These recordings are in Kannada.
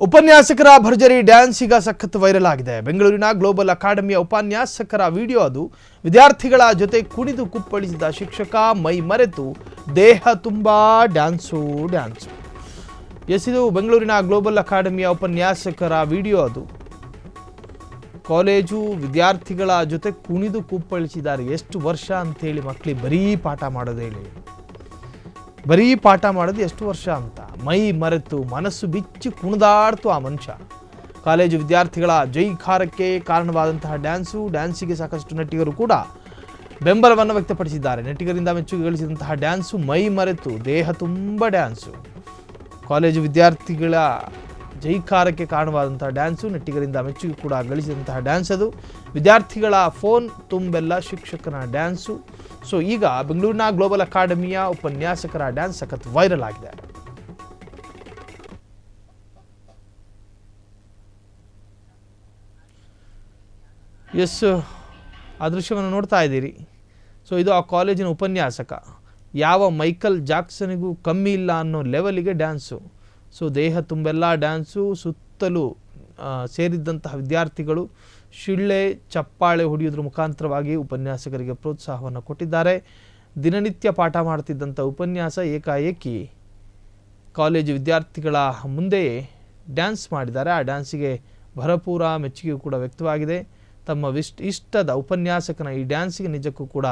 ಉಪನ್ಯಾಸಕರ ಭರ್ಜರಿ ಡ್ಯಾನ್ಸ್ ಈಗ ಸಖತ್ ವೈರಲ್ ಆಗಿದೆ. ಬೆಂಗಳೂರಿನ ಗ್ಲೋಬಲ್ ಅಕಾಡೆಮಿಯ ಉಪನ್ಯಾಸಕರ ವಿಡಿಯೋ ಅದು. ವಿದ್ಯಾರ್ಥಿಗಳ ಜೊತೆ ಕುಣಿದು ಕುಪ್ಪಳಿಸಿದ ಶಿಕ್ಷಕ ಮೈ ಮರೆತು ದೇಹ ತುಂಬಾ ಡ್ಯಾನ್ಸು. ಇದು ಬೆಂಗಳೂರಿನ ಗ್ಲೋಬಲ್ ಅಕಾಡೆಮಿಯ ಉಪನ್ಯಾಸಕರ ವಿಡಿಯೋ ಅದು. ಕಾಲೇಜು ವಿದ್ಯಾರ್ಥಿಗಳ ಜೊತೆ ಕುಣಿದು ಕುಪ್ಪಳಿಸಿದ್ದಾರೆ. ಎಷ್ಟು ವರ್ಷ ಅಂತೇಳಿ ಮಕ್ಕಳಿಗೆ ಬರೀ ಪಾಠ ಮಾಡೋದು ಹೇಳಿ, ಬರೀ ಪಾಠ ಮಾಡೋದು ಎಷ್ಟು ವರ್ಷ ಅಂತ ಮೈ ಮರೆತು ಮನಸ್ಸು ಬಿಚ್ಚಿ ಕುಣಿದಾಡ್ತು ಆ ಮನುಷ್ಯ. ಕಾಲೇಜು ವಿದ್ಯಾರ್ಥಿಗಳ ಜೈಕಾರಕ್ಕೆ ಕಾರಣವಾದಂತಹ ಡ್ಯಾನ್ಸಿಗೆ ಸಾಕಷ್ಟು ನಟಿಗರು ಕೂಡ ಬೆಂಬಲವನ್ನು ವ್ಯಕ್ತಪಡಿಸಿದ್ದಾರೆ. ನಟಿಗರಿಂದ ಮೆಚ್ಚುಗೆ ಗಳಿಸಿದಂತಹ ಡ್ಯಾನ್ಸು, ಮೈ ಮರೆತು ದೇಹ ತುಂಬ ಡ್ಯಾನ್ಸು. ಕಾಲೇಜು ವಿದ್ಯಾರ್ಥಿಗಳ ಜೈಕಾರಕ್ಕೆ ಕಾರಣವಾದಂತಹ ಡ್ಯಾನ್ಸು, ನಟಿಗರಿಂದ ಮೆಚ್ಚುಗೆ ಕೂಡ ಗಳಿಸಿದಂತಹ ಡ್ಯಾನ್ಸ್ ಅದು. ವಿದ್ಯಾರ್ಥಿಗಳ ಫೋನ್ ತುಂಬೆಲ್ಲ ಶಿಕ್ಷಕನ ಡ್ಯಾನ್ಸು. ಸೊ ಈಗ ಬೆಂಗಳೂರಿನ ಗ್ಲೋಬಲ್ ಅಕಾಡೆಮಿಯ ಉಪನ್ಯಾಸಕರ ಡ್ಯಾನ್ಸ್ ಸಖತ್ ವೈರಲ್ ಆಗಿದೆ. ಎಸ್, ಆ ದೃಶ್ಯವನ್ನು ನೋಡ್ತಾ ಇದ್ದೀರಿ. ಸೊ ಇದು ಆ ಕಾಲೇಜಿನ ಉಪನ್ಯಾಸಕ. ಯಾವ ಮೈಕಲ್ ಜಾಕ್ಸನ್ಗೂ ಕಮ್ಮಿ ಇಲ್ಲ ಅನ್ನೋ ಲೆವೆಲಿಗೆ ಡ್ಯಾನ್ಸು. ಸೊ ದೇಹ ತುಂಬೆಲ್ಲ ಡ್ಯಾನ್ಸು. ಸುತ್ತಲೂ ಸೇರಿದ್ದಂತಹ ವಿದ್ಯಾರ್ಥಿಗಳು ಶಿಳ್ಳೆ ಚಪ್ಪಾಳೆ ಹೊಡೆಯೋದ್ರ ಮುಖಾಂತರವಾಗಿ ಉಪನ್ಯಾಸಕರಿಗೆ ಪ್ರೋತ್ಸಾಹವನ್ನು ಕೊಟ್ಟಿದ್ದಾರೆ. ದಿನನಿತ್ಯ ಪಾಠ ಮಾಡ್ತಿದ್ದಂಥ ಉಪನ್ಯಾಸ ಏಕಾಏಕಿ ಕಾಲೇಜು ವಿದ್ಯಾರ್ಥಿಗಳ ಮುಂದೆಯೇ ಡ್ಯಾನ್ಸ್ ಮಾಡಿದ್ದಾರೆ. ಆ ಡ್ಯಾನ್ಸಿಗೆ ಭರಪೂರ ಮೆಚ್ಚುಗೆ ಕೂಡ ವ್ಯಕ್ತವಾಗಿದೆ. ತಮ್ಮ ಇಷ್ಟದ ಉಪನ್ಯಾಸಕನ ಈ ಡ್ಯಾನ್ಸಿಗೆ ನಿಜಕ್ಕೂ ಕೂಡ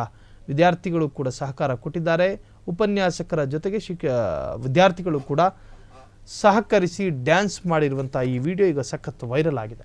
ವಿದ್ಯಾರ್ಥಿಗಳು ಕೂಡ ಸಹಕಾರ ಕೊಟ್ಟಿದ್ದಾರೆ. ಉಪನ್ಯಾಸಕರ ಜೊತೆಗೆ ವಿದ್ಯಾರ್ಥಿಗಳು ಕೂಡ ಸಹಕರಿಸಿ ಡ್ಯಾನ್ಸ್ ಮಾಡಿರುವಂಥ ಈ ವಿಡಿಯೋ ಈಗ ಸಖತ್ ವೈರಲ್ ಆಗಿದೆ.